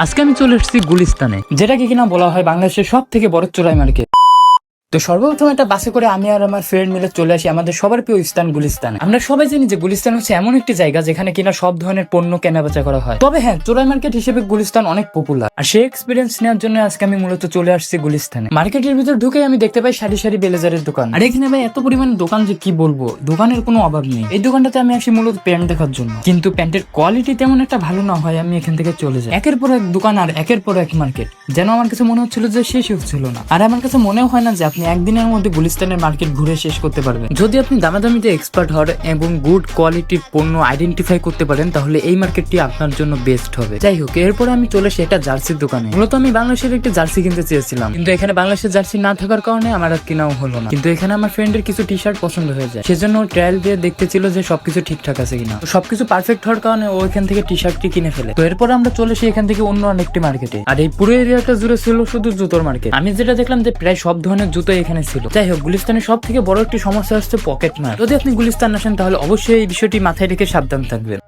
আজকে আমি চলে এসেছি গুলিস্তানে, যেটাকে কিনা বলা হয় বাংলাদেশের সব থেকে বড় চোরাই মার্কেট। তো সর্বপ্রথম একটা বাসে করে আমি আর আমার ফ্রেন্ড মিলে চলে আসি আমাদের সবার প্রিয় স্থান গুলিস্তান। আমরা সবাই জানি যে গুলিস্তান হচ্ছে এমন একটি জায়গা যেখানে কিনা সব ধরনের পণ্য কেনা বেচা করা হয়। তবে হ্যাঁ, চোরাই মার্কেট হিসেবে গুলিস্তান অনেক পপুলার। আর সেই এক্সপিরিয়েন্স নেওয়ার জন্য আজকে আমি মূলত চলে আসছি গুলিস্তানে। মার্কেটের ভিতর ঢুকে আমি দেখতে পাই সারি সারি ব্লেজারের দোকান। আর এখানে ভাই এত পরিমাণ দোকান যে কি বলবো, দোকানের কোনো অভাব নেই। এই দোকানটাতে আমি আসি মূলত প্যান্ট দেখার জন্য, কিন্তু প্যান্টের কোয়ালিটি তেমন একটা ভালো না হয় আমি এখান থেকে চলে যাই। একের পর এক দোকান আর একের পর এক মার্কেট, যেন আমার কাছে মনে হচ্ছিল যে শেষই হচ্ছিল না। আর আমার কাছে মনেও হয় না যে আপনি একদিনের মধ্যে গুলিস্তানের মার্কেট ঘুরে শেষ করতে পারবেন। যদি আপনি দামাদামিতে এক্সপার্ট হন এবং গুড কোয়ালিটির পণ্য আইডেন্টিফাই করতে পারেন, তাহলে এই মার্কেটটি আপনার জন্য বেস্ট হবে। যাই হোক, এরপরে আমি চলে আসি একটা জার্সির দোকানে। মূলত আমি বাংলাদেশের একটা জার্সি কিনতে চেয়েছিলাম, কিন্তু এখানে বাংলাদেশের জার্সি না থাকার কারণে আমার আর কেনাও হলো না। কিন্তু এখানে আমার ফ্রেন্ডের কিছু টি শার্ট পছন্দ হয়ে যায়, সেজন্য ট্রায়াল দিয়ে দেখতে ছিল যে সবকিছু ঠিকঠাক আছে কিনা। তো সবকিছু পারফেক্ট হওয়ার কারণে ও এখান থেকে টি শার্টটি কিনে ফেলে। তো এরপর আমরা চলে আসি এখান থেকে অন্য আরেকটি মার্কেটে। আর এই পুরো এরিয়াটা জুড়ে ছিল শুধু জুতোর মার্কেট। আমি যেটা দেখলাম যে প্রায় সব ধরনের জুতো এখানে ছিল। যাই হোক, গুলিস্তানের সব থেকে বড় একটি সমস্যা হচ্ছে পকেট মার। যদি আপনি গুলিস্তান আসেন তাহলে অবশ্যই এই বিষয়টি মাথায় রেখে সাবধান থাকবেন।